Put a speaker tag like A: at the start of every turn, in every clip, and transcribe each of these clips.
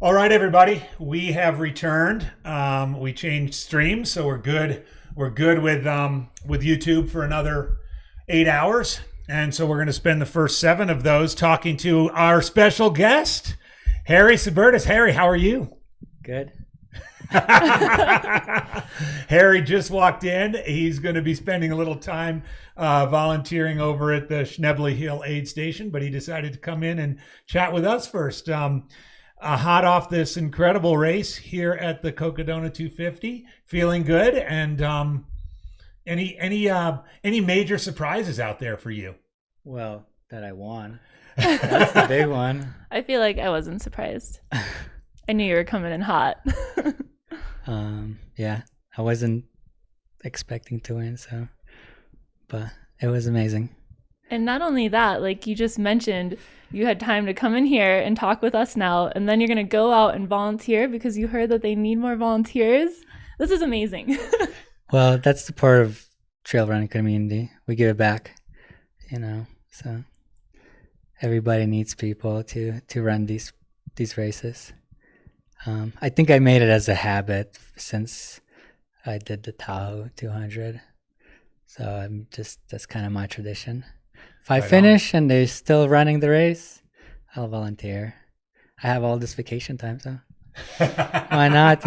A: All right, everybody, we have returned. We changed streams, so we're good. We're good with YouTube for another 8 hours, and so we're going to spend the first 7 of those talking to our special guest, Harry Subertas. Harry, how are you?
B: Good.
A: Harry just walked in. He's going to be spending a little time volunteering over at the Schnebly Hill Aid Station, but he decided to come in and chat with us first. Hot off this incredible race here at the Cocodona 250, feeling good. And any major surprises out there for you?
B: Well, that I won. That's the big one.
C: I feel like I wasn't surprised. I knew you were coming in hot.
B: Yeah, I wasn't expecting to win, but it was amazing.
C: And not only that, like you just mentioned, you had time to come in here and talk with us now, and then you're going to go out and volunteer because you heard that they need more volunteers. This is amazing.
B: Well, that's the part of trail running community. We give it back, so everybody needs people to run these races. I think I made it as a habit since I did the Tahoe 200. So that's kind of my tradition. If I finish and they're still running the race, I'll volunteer. I have all this vacation time, so why not,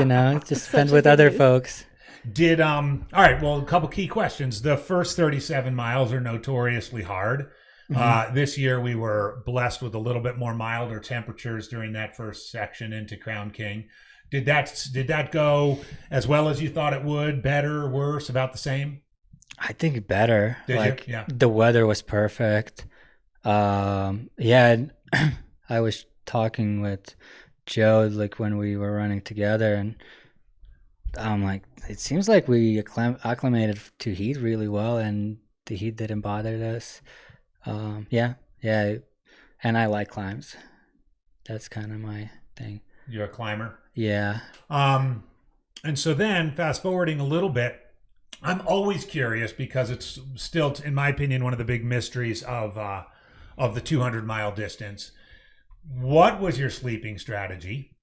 B: just spend with other folks.
A: All right, well, a couple key questions. The first 37 miles are notoriously hard. Mm-hmm. This year we were blessed with a little bit more milder temperatures during that first section into Crown King. Did that go as well as you thought it would? Better, worse, about the same?
B: I think better.
A: Yeah.
B: The weather was perfect. Yeah, I was talking with Joe when we were running together, and I'm like, it seems like we acclimated to heat really well, and the heat didn't bother us. Yeah, and I like climbs. That's kind of my thing.
A: You're a climber?
B: Yeah.
A: And so then, fast forwarding a little bit, I'm always curious because it's still, in my opinion, one of the big mysteries of the 200-mile distance. What was your sleeping strategy?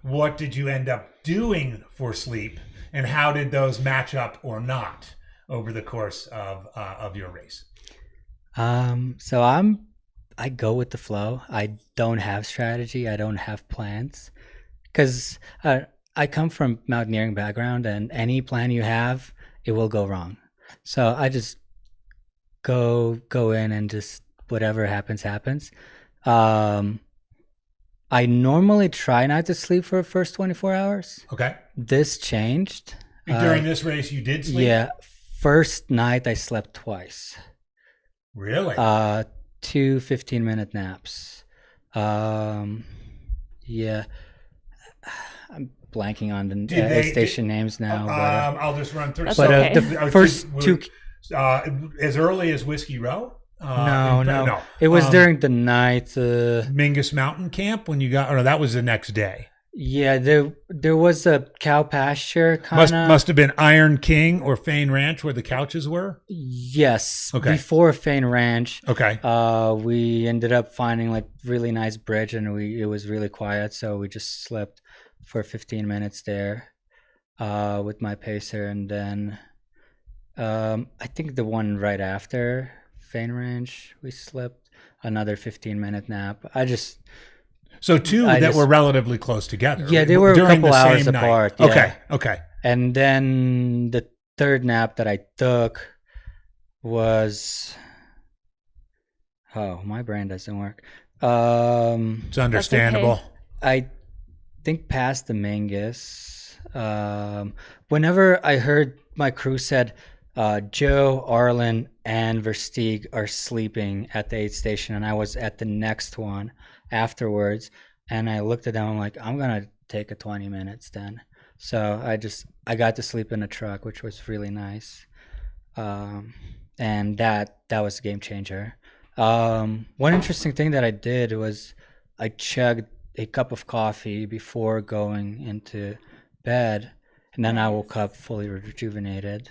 A: What did you end up doing for sleep? And how did those match up or not over the course of your race?
B: So I go with the flow. I don't have strategy. I don't have plans because I come from mountaineering background, and any plan you have, it will go wrong. So I just go in and just whatever happens. I normally try not to sleep for the first 24 hours.
A: Okay.
B: This changed.
A: During this race, you did sleep?
B: Yeah. First night I slept twice.
A: Really?
B: 2 15-minute naps. Yeah. I'm blanking on the station names now.
A: I'll just run through.
C: Okay.
B: The first two...
A: as early as Whiskey Row?
B: No. It was during the night.
A: Mingus Mountain Camp when you got... Or no, that was the next day.
B: Yeah, there was a cow pasture kind of...
A: Must have been Iron King or Fane Ranch where the couches were?
B: Yes.
A: Okay.
B: Before Fane Ranch.
A: Okay.
B: We ended up finding really nice bridge, and it was really quiet, so we just slept for 15 minutes there with my pacer, and then I think the one right after Fane Ranch, we slept another 15-minute nap.
A: So that were relatively close together.
B: Yeah, they were a couple hours apart. Yeah.
A: Okay.
B: And then the third nap that I took was... Oh, my brain doesn't work.
A: It's understandable.
C: Okay.
B: I think past the Mingus. Whenever I heard my crew said Joe, Arlen, and Versteeg are sleeping at the aid station, and I was at the next one afterwards, and I looked at them, I'm like, I'm gonna take a 20 minutes then. So I got to sleep in a truck, which was really nice, and that was a game changer. One interesting thing that I did was I chugged a cup of coffee before going into bed, and then I woke up fully rejuvenated.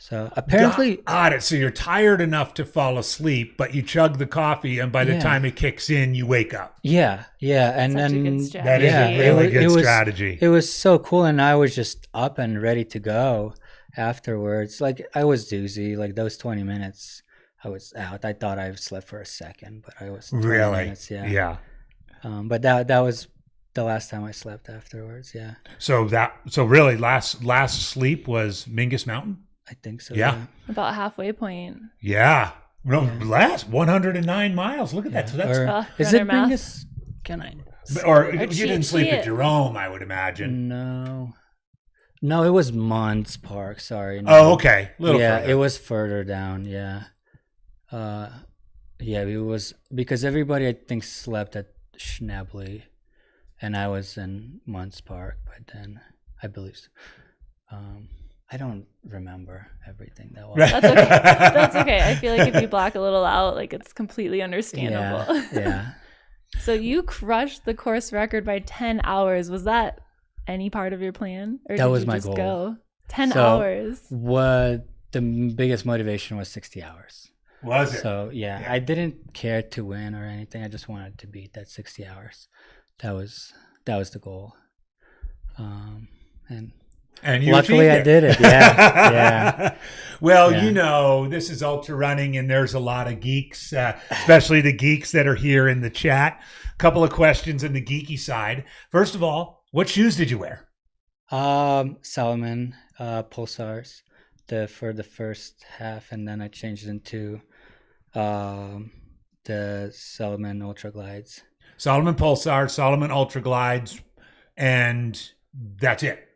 B: So apparently,
A: Got it. So you're tired enough to fall asleep, but you chug the coffee, and by the
B: Yeah.
A: time it kicks in, you wake up.
B: yeah, and
C: Such a
B: then
C: good
A: That
C: strategy.
A: is
B: Yeah,
A: a really good
B: it was-
A: strategy.
B: it was so cool, and I was just up and ready to go afterwards. Like I was doozy. Like those 20 minutes, I was out. I thought I slept for a second, but I was 20
A: Really?
B: minutes. Yeah.
A: Yeah.
B: But that was the last time I slept afterwards. Yeah,
A: So really last sleep was Mingus Mountain?
B: I think so.
A: Yeah.
C: About halfway point.
A: Yeah. No, last 109 miles. Look at that. So that's
B: Or is
C: runner
B: it
C: math.
B: Mingus? Can I?
A: or you
C: cheat
A: didn't sleep at
C: sheet.
A: Jerome, I would imagine.
B: No, it was Mons Park. Sorry. No.
A: Oh, okay. A little
B: yeah,
A: further.
B: it was further down. Yeah. Yeah, it was because everybody I think slept at Schnably, and I was in Mons Park. But then I believe, I don't remember everything that well.
C: That's okay. That's okay. I feel like if you block a little out, like it's completely understandable.
B: Yeah.
C: So you crushed the course record by 10 hours. Was that any part of your plan? Or
B: That
C: did
B: was
C: you
B: my
C: just
B: goal.
C: Go? 10
B: So,
C: hours.
B: What the biggest motivation was 60 hours.
A: Was it?
B: So yeah, I didn't care to win or anything. I just wanted to beat that 60 hours. That was the goal. And
A: you
B: luckily
A: achieved
B: I did it. Yeah. Yeah.
A: Well,
B: Yeah.
A: you know, this is ultra running, and there's a lot of geeks, especially the geeks that are here in the chat. A couple of questions in the geeky side. First of all, what shoes did you wear?
B: Salomon Pulsars for the first half, and then I changed into the Salomon Ultra Glides.
A: Solomon Pulsar, Solomon Ultra Glides, and that's it.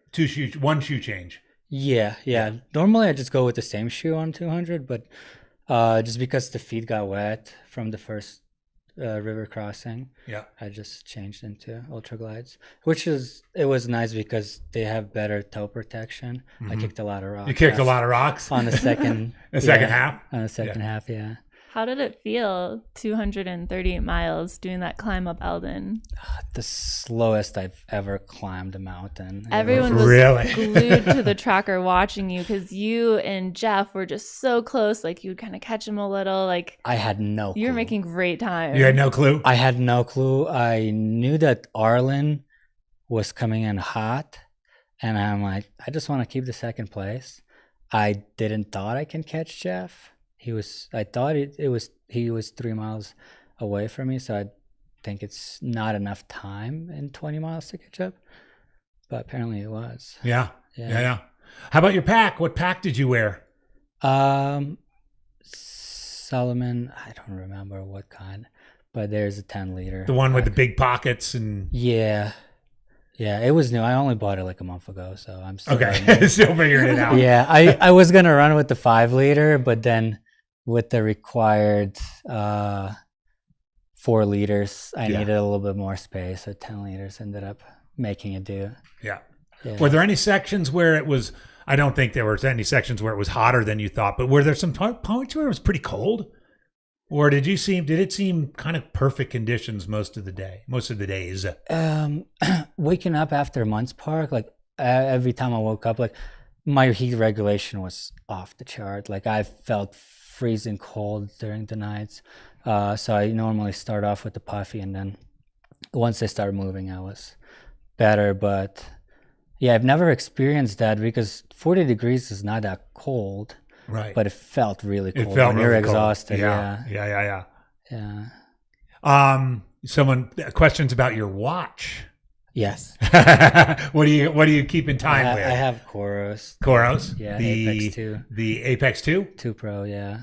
A: One shoe change.
B: Yeah. Normally I just go with the same shoe on 200, but just because the feet got wet from the first river crossing,
A: Yeah.
B: I just changed into Ultra Glides, it was nice because they have better toe protection. I kicked a lot of rocks.
A: You kicked a lot of rocks
B: on the second
A: second half.
B: On the second half, yeah.
C: How did it feel 238 miles doing that climb up Eldon?
B: The slowest I've ever climbed a mountain.
C: Everyone was
A: Really?
C: glued to the tracker watching you because you and Jeff were just so close. Like you'd kind of catch him a little. Like
B: I had no clue.
C: you were making great time.
A: You had no clue?
B: I had no clue. I knew that Arlen was coming in hot, and I'm like, I just want to keep the second place. I didn't thought I can catch Jeff. He was 3 miles away from me, so I think it's not enough time in 20 miles to catch up. But apparently it was.
A: Yeah. How about your pack? What pack did you wear?
B: Solomon, I don't remember what kind, but there's a 10 liter.
A: The one with the
B: pack.
A: big pockets and
B: Yeah, it was new. I only bought it like a month ago, so I'm still
A: okay, still figuring it out.
B: Yeah, I was gonna run with the 5 liter, but then with the required 4 liters, I needed a little bit more space, so 10 liters ended up making it do.
A: Yeah.
B: Yeah.
A: Were there any sections where it was? I don't think there were any sections where it was hotter than you thought, but were there some points where it was pretty cold? Or did it seem kind of perfect conditions most of the days?
B: Waking up after Mons Park, like every time I woke up, like my heat regulation was off the chart. Like I felt freezing cold during the nights. So I normally start off with the puffy, and then once I start moving, I was better. But yeah, I've never experienced that because 40 degrees is not that cold.
A: Right.
B: But it felt really cold.
A: It felt
B: when you're
A: really cold.
B: exhausted.
A: Yeah.
B: Yeah.
A: Questions about your watch.
B: Yes.
A: What do you keep in time with?
B: I have Coros.
A: Coros.
B: Yeah.
A: The
B: Apex 2.
A: The Apex 2.
B: 2 Pro. Yeah.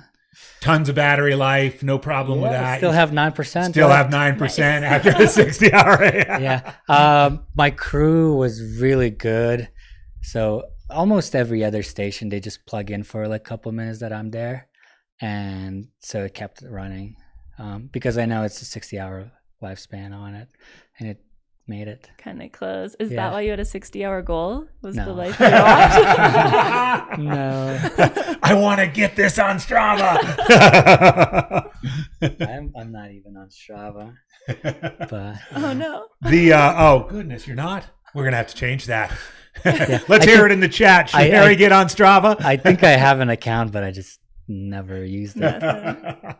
A: Tons of battery life. No problem with that.
B: Still have 9%.
A: Still have
B: left.
A: 9% after the 60-hour.
B: Yeah. My crew was really good. So almost every other station, they just plug in for like a couple minutes that I'm there. And so it kept running because I know it's a 60-hour lifespan on it. And it made it.
C: Kind of close. Is
B: Yeah.
C: that why you had a 60-hour goal? Was
B: No.
C: the life you watched?
B: No.
A: I want to get this on Strava.
B: I'm not even on Strava. But
C: Oh no.
A: Oh goodness, you're not? We're going to have to change that. Let's hear it in the chat. Should Harry get on Strava?
B: I think I have an account, but I just never used it.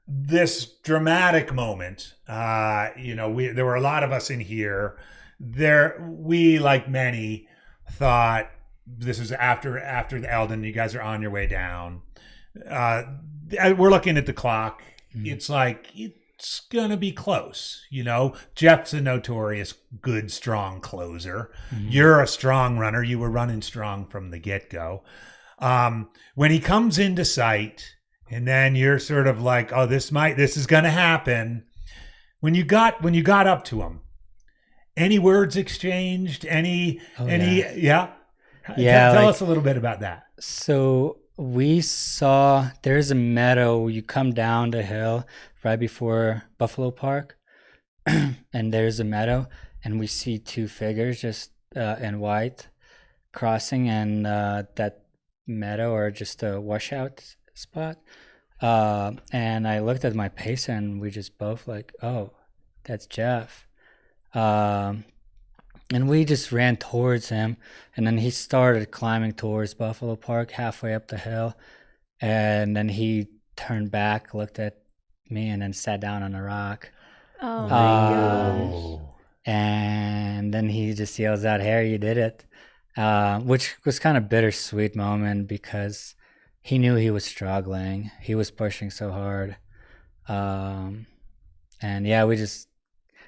A: This dramatic moment, there were a lot of us in here. We, like many, thought this is after the Eldon. You guys are on your way down. We're looking at the clock. It's like it's gonna be close. Jeff's a notorious good, strong closer. You're a strong runner. You were running strong from the get-go. When he comes into sight, and then you're sort of like, oh, this is gonna happen. When you got up to him, any words exchanged? Yeah. Tell us a little bit about that.
B: So we saw there's a meadow. You come down the hill right before Buffalo Park, and there's a meadow, and we see two figures just in white crossing, and that meadow or just a washout spot. And I looked at my pacer, and we just both like, oh, that's Jeff. And we just ran towards him, and then he started climbing towards Buffalo Park halfway up the hill, and then he turned back, looked at me, and then sat down on a rock.
C: Oh my gosh.
B: And then he just yells out, "Harry, you did it," which was kind of bittersweet moment because he knew he was struggling. He was pushing so hard. And yeah,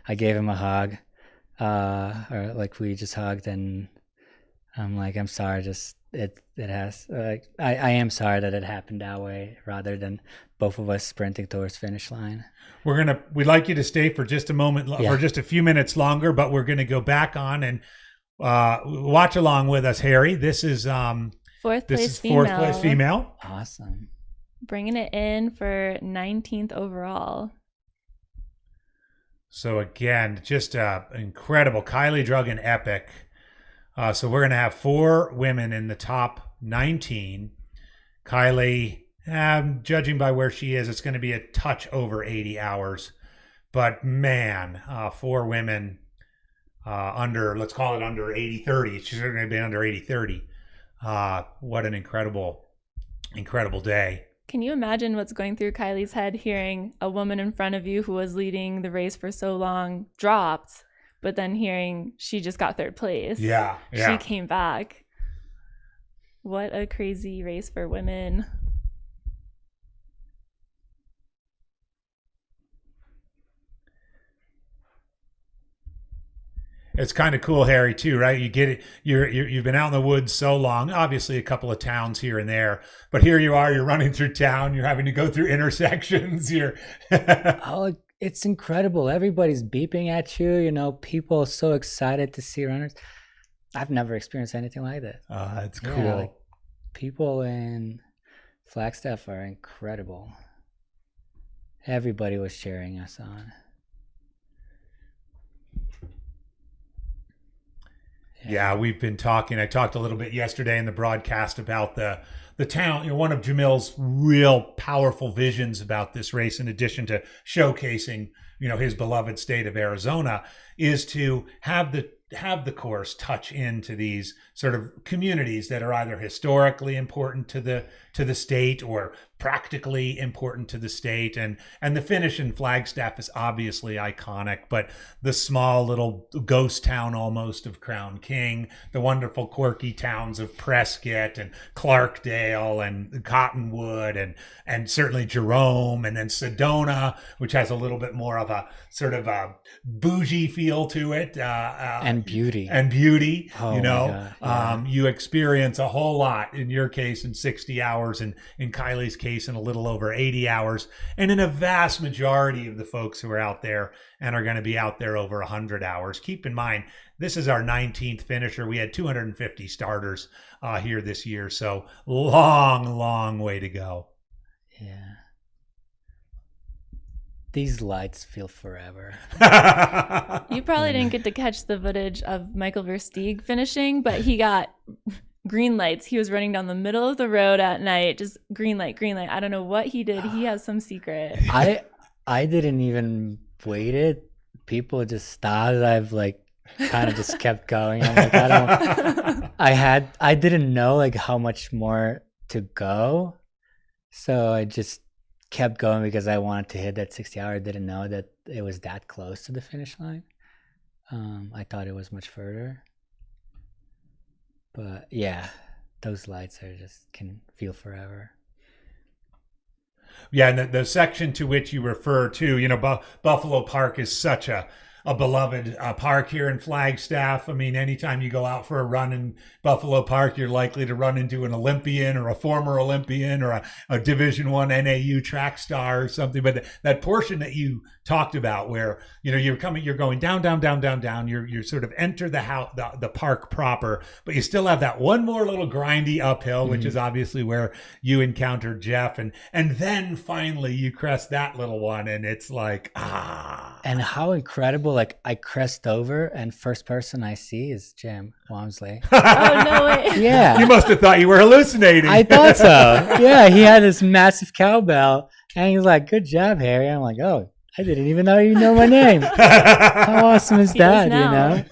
B: I gave him a hug. Or like we just hugged, and I'm like, I'm sorry, it has I am sorry that it happened that way rather than both of us sprinting towards finish line.
A: We'd like you to stay for just a moment, for just a few minutes longer, but we're gonna go back on and watch along with us, Harry. This is
C: fourth place
A: female.
B: Awesome.
C: Bringing it in for 19th overall.
A: So again, just incredible. Kylie drug an epic. So we're going to have 4 women in the top 19. Kylie, judging by where she is, it's going to be a touch over 80 hours. But man, 4 women let's call it under 80-30. She's going to be under 80-30. What an incredible day.
C: Can you imagine what's going through Kylie's head hearing a woman in front of you who was leading the race for so long dropped, but then hearing she just got 3rd place?
A: Yeah.
C: She came back. What a crazy race for women.
A: It's kind of cool, Harry, too, right? You get it. You've been out in the woods so long. Obviously, a couple of towns here and there, but here you are. You're running through town. You're having to go through intersections.
B: Oh, it's incredible. Everybody's beeping at you. People are so excited to see runners. I've never experienced anything like that.
A: It's cool.
B: People in Flagstaff are incredible. Everybody was cheering us on.
A: Yeah, we've been talking. I talked a little bit yesterday in the broadcast about the town. One of Jamil's real powerful visions about this race, in addition to showcasing, his beloved state of Arizona, is to have the course touch into these sort of communities that are either historically important to the state or practically important to the state. And the finish in Flagstaff is obviously iconic, but the small little ghost town almost of Crown King, the wonderful quirky towns of Prescott and Clarkdale and Cottonwood and certainly Jerome, and then Sedona, which has a little bit more of a sort of a bougie feel to it.
B: And beauty.
A: Oh,
B: my God. Yeah.
A: You experience a whole lot, in your case in 60 hours, and in Kylie's case in a little over 80 hours, and in a vast majority of the folks who are out there and are going to be out there over 100 hours. Keep in mind, this is our 19th finisher. We had 250 starters here this year, so long way to go.
B: Yeah. These lights feel forever.
C: You probably didn't get to catch the footage of Michael Versteeg finishing, but he got green lights. He was running down the middle of the road at night, just green light. I don't know what he did. He has some secret.
B: I didn't even wait it. People just stopped. I've kind of just kept going. I'm like, I didn't know like how much more to go. So I just kept going because I wanted to hit that 60 hour. I didn't know that it was that close to the finish line. I thought it was much further. But yeah, those lights are just can feel forever.
A: Yeah, and the section to which you refer to, you know, Buffalo Park is such a beloved park here in Flagstaff. I mean, anytime you go out for a run in Buffalo Park, you're likely to run into an Olympian or a former Olympian or a Division I NAU track star or something. But that portion that you talked about, where you know you're going down, you sort of enter the park proper, but you still have that one more little grindy uphill, which is obviously where you encountered Jeff, and then finally you crest that little one, and it's like
B: And how incredible! Like I crest over, and first person I see is Jim Walmsley.
C: Oh, no way.
B: Yeah,
A: you must have thought you were hallucinating.
B: I thought so. Yeah, he had this massive cowbell, and he's like, "Good job, Harry." I'm like, "Oh, I didn't even know you know my name." How awesome is
C: He
B: that?
C: does
B: You
C: now.
B: know?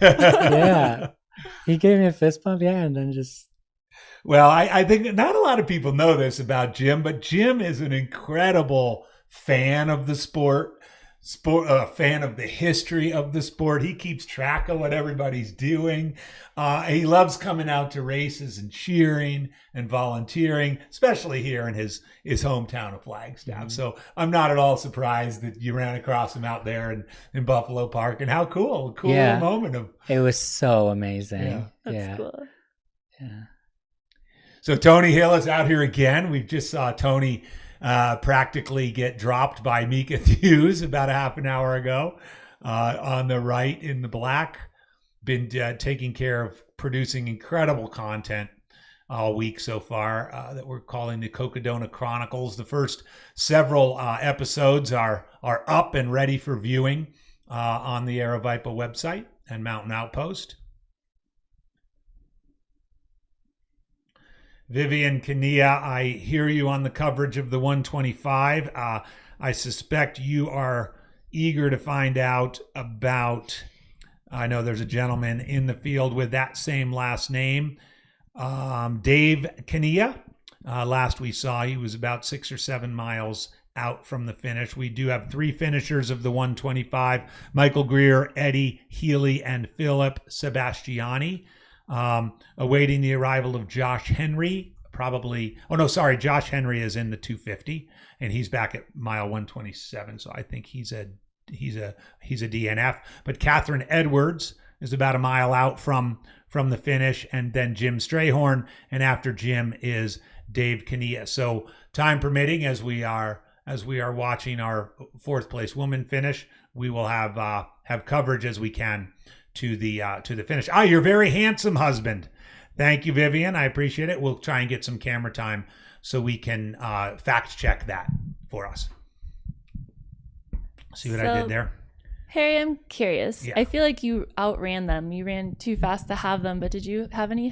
B: Yeah. He gave me a fist bump, yeah, and then just
A: Well, I think not a lot of people know this about Jim, but Jim is an incredible fan of the sport, fan of the history of the sport. He keeps track of what everybody's doing. He loves coming out to races and cheering and volunteering, especially here in his hometown of Flagstaff.
B: Mhm.
A: So I'm not at all surprised that you ran across him out there in Buffalo Park. And how cool
B: Yeah.
A: little moment of.
B: it was so amazing.
A: Yeah.
C: That's
B: Yeah.
C: cool.
B: Yeah.
A: So Tony Hill is out here again. We just saw Tony practically get dropped by Mika Hughes about a half an hour ago on the right in the black. Been taking care of producing incredible content all week so far that we're calling the Cocodona Chronicles. The first several episodes are up and ready for viewing on the Aravaipa website and Mountain Outpost. Vivian Kania, I hear you on the coverage of the 125. I suspect you are eager to find out about, I know there's a gentleman in the field with that same last name, Dave Kania. Last we saw, he was about 6 or 7 miles out from the finish. We do have 3 finishers of the 125, Michael Greer, Eddie Healy, and Philip Sebastiani. Awaiting the arrival of Josh Henry, Josh Henry is in the 250 and he's back at mile 127. So I think he's a DNF, but Catherine Edwards is about a mile out from the finish, and then Jim Strayhorn. And after Jim is Dave Kania. So time permitting, as we are watching our 4th place woman finish, we will have coverage as we can to the finish. Your very handsome husband. Thank you, Vivian. I appreciate it. We'll try and get some camera time so we can fact check that for us. See what I did there?
C: Harry, I'm curious.
A: Yeah.
C: I feel like you outran them. You ran too fast to have them, but did you have any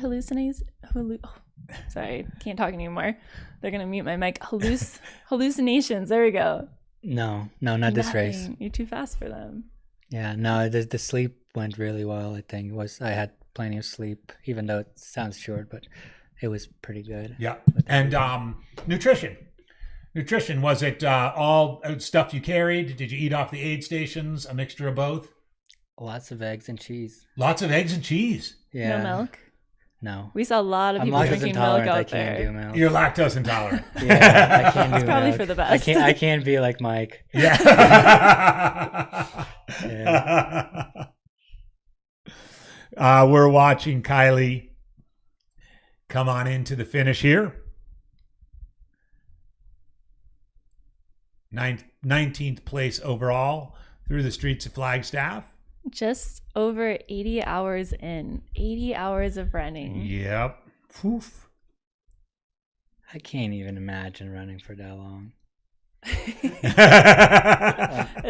C: sorry, can't talk anymore. They're going to mute my mic. Hallucinations. There we go.
B: No, not this race.
C: Nothing. You're too fast for them.
B: Yeah, no, the sleep went really well. I think I had plenty of sleep, even though it sounds short, but it was pretty good.
A: Yeah. And nutrition. Was it all stuff you carried? Did you eat off the aid stations? A mixture of both?
B: Lots of eggs and cheese.
A: Lots of eggs and cheese.
B: Yeah.
C: No milk?
B: No.
C: We saw a lot of
B: I'm
C: people
B: lactose
C: drinking milk
B: intolerant.
C: out
B: I can't
C: there.
B: do milk.
A: You're lactose intolerant.
B: Yeah, I can't do
C: It's probably
B: milk.
C: for the best.
B: I can't be like Mike.
A: Yeah. We're watching Kylie come on into the finish here. 19th place overall through the streets of Flagstaff.
C: Just over 80 hours in. 80 hours of running.
A: Yep. Oof.
B: I can't even imagine running for that long.
C: It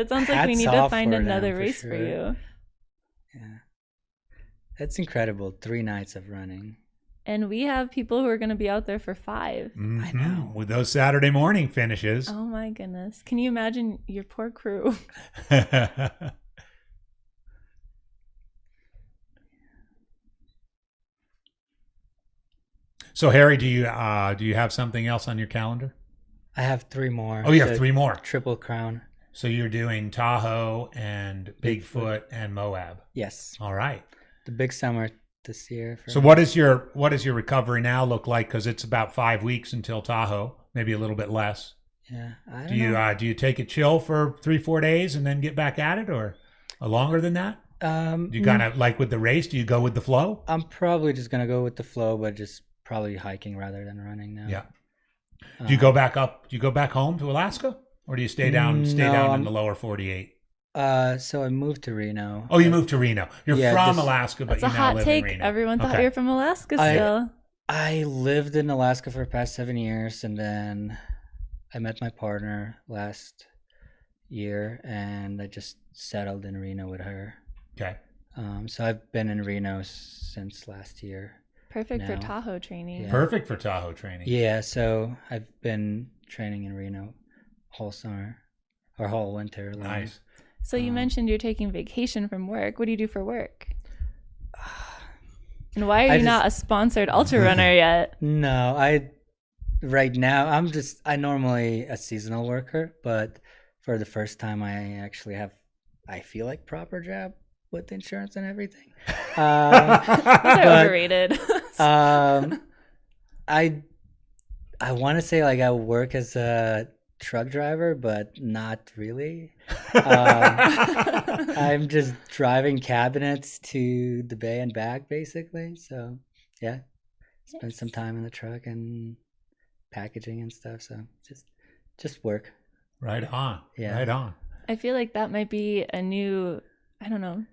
C: sounds like we
B: Hats
C: need to
B: off
C: find
B: for them,
C: another
B: for
C: race for
B: sure.
C: you.
B: Yeah. That's incredible. 3 nights of running.
C: And we have people who are going to be out there for 5.
A: I
B: know.
A: With those Saturday morning finishes.
C: Oh my goodness. Can you imagine your poor crew?
A: So Harry, do you have something else on your calendar?
B: I have 3 more.
A: Oh, you have
B: So
A: 3 more.
B: Triple Crown.
A: So you're doing Tahoe and Bigfoot
B: Bigfoot.
A: and Moab.
B: Yes.
A: All right.
B: The big summer this year.
A: So what is your recovery now look like? Because it's about 5 weeks until Tahoe, maybe a little bit less.
B: Yeah. I don't
A: Do you
B: know.
A: do you take it chill for 3-4 days and then get back at it, or longer than that? Do you kind of like with the race? Do you go with the flow?
B: I'm probably just gonna go with the flow, but just probably hiking rather than running now.
A: Yeah. Do you go back up? Do you go back home to Alaska, or do you stay down in the lower 48?
B: So I moved to Reno.
A: Oh, you moved to Reno. You're
B: Yeah,
A: from
B: this-
A: Alaska, but
C: That's
A: you
C: a
A: now
C: hot
A: live
C: take.
A: in Reno.
C: Everyone thought
A: Okay.
C: you were from Alaska still.
B: I lived in Alaska for the past 7 years, and then I met my partner last year, and I just settled in Reno with her.
A: Okay.
B: So I've been in Reno since last year.
C: Perfect for
B: No.
C: Tahoe training.
B: Yeah.
A: Perfect for Tahoe training.
B: Yeah, so I've been training in Reno whole summer or whole winter. long.
A: Nice.
C: So you mentioned you're taking vacation from work. What do you do for work? And why are
B: I
C: you not a sponsored ultra runner yet?
B: No, right now I normally a seasonal worker, but for the first time I actually have, I feel like, proper job with insurance and everything.
C: Those are
B: But,
C: overrated.
B: I want to say like I work as a truck driver, but not really. I'm just driving cabinets to the bay and back, basically. So yeah, spend some time in the truck and packaging and stuff. So just work.
A: Right on.
B: Yeah.
A: Right on.
C: I feel like that might be a new, I don't know.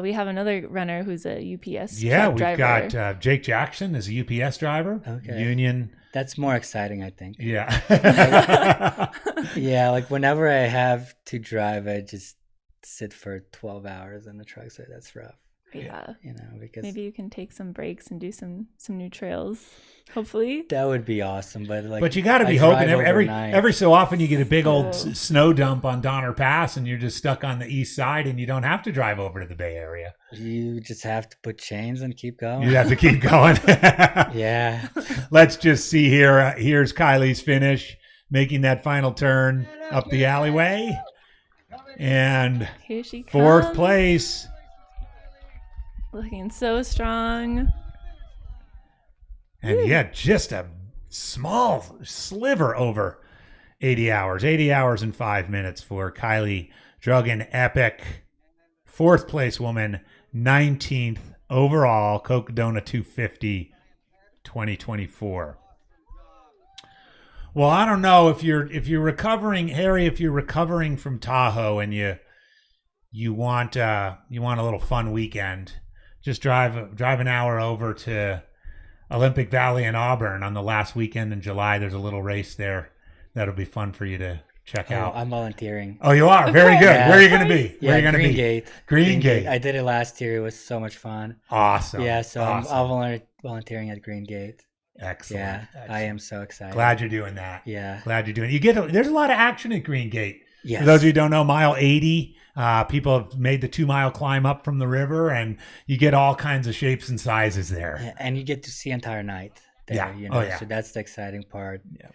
C: We have another runner who's a UPS
A: Yeah,
C: truck
A: we've
C: driver.
A: got Jake Jackson is a UPS driver.
B: Okay.
A: Union.
B: That's more exciting, I think.
A: Yeah.
B: Yeah, like whenever I have to drive, I just sit for 12 hours in the truck. So that's rough,
C: Yeah.
B: because
C: Maybe you can take some breaks and do some new trails. Hopefully.
B: that would be awesome. But like,
A: But you got to be
B: I
A: hoping
B: drive
A: every
B: overnight.
A: so often you get a big old
C: True.
A: snow dump on Donner Pass and you're just stuck on the east side and you don't have to drive over to the Bay Area.
B: You just have to put chains and keep going.
A: You have to keep going.
B: Yeah.
A: Let's just see here. Here's Kylie's finish, making that final turn up the alleyway. And
C: Here she comes.
A: 4th place.
C: Looking so strong.
A: And yeah, just a small sliver over 80 hours. 80 hours and 5 minutes for Kylie Drugan. Epic. 4th place woman, 19th overall, Cocodona 250 2024. Well, I don't know if you're recovering, Harry, if you're recovering from Tahoe and you want a little fun weekend, just drive an hour over to Olympic Valley in Auburn on the last weekend in July. There's a little race there that'll be fun for you to check out.
B: I'm volunteering.
A: Oh, you are? Very good.
B: Yeah.
A: Where are you going to be? Where
B: Yeah,
A: are you going to
B: Green
A: be?
B: Gate.
A: Green Gate.
B: I did it last year. It was so much fun.
A: Awesome.
B: Yeah, so
A: awesome.
B: I'm volunteering at Green Gate.
A: Excellent.
B: Yeah,
A: Excellent.
B: I am so excited.
A: Glad you're doing that.
B: Yeah.
A: Glad you're doing it. There's a lot of action at Green Gate.
B: Yes.
A: For those of you who don't know, mile 80, people have made the 2-mile climb up from the river, and you get all kinds of shapes and sizes there.
B: Yeah, and you get to see entire night there,
A: Yeah.
B: you
A: Oh,
B: know.
A: yeah.
B: So that's the exciting part.
A: Yeah.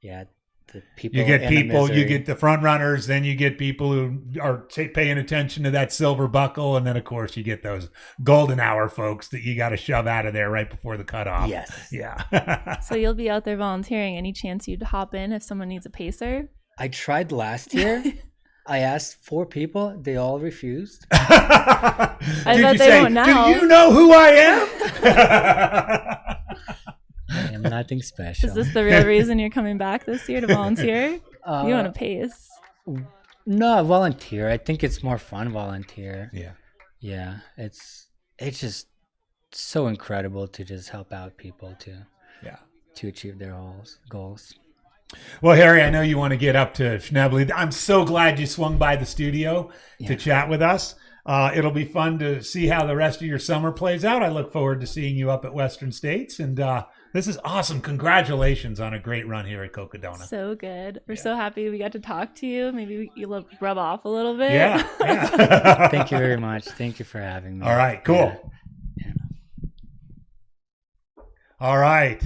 B: Yeah. The people
A: You get
B: in the
A: people, you
B: misery.
A: get the front runners, then you get people who are paying attention to that silver buckle, and then of course you get those golden hour folks that you got to shove out of there right before the cutoff.
B: Yes.
A: Yeah.
C: So you'll be out there volunteering. Any chance you'd hop in if someone needs a pacer?
B: I tried last year. I asked 4 people. They all refused.
C: I
A: Did
C: bet
A: you
C: they
A: say,
C: won't now.
A: do you know who I am?
B: I am nothing special.
C: Is this the real reason you're coming back this year to volunteer? You want to pace?
B: No, volunteer. I think it's more fun volunteer.
A: Yeah.
B: Yeah, it's just so incredible to just help out people to achieve their goals.
A: Well, Harry, I know you want to get up to Schnebly. I'm so glad you swung by the studio to
B: Yeah.
A: chat with us. It'll be fun to see how the rest of your summer plays out. I look forward to seeing you up at Western States. And this is awesome. Congratulations on a great run here at Cocodona.
C: So good. We're so happy we got to talk to you. Maybe you'll rub off a little bit.
A: Yeah. Yeah.
B: Thank you very much. Thank you for having me.
A: All right, cool.
B: Yeah.
A: All right.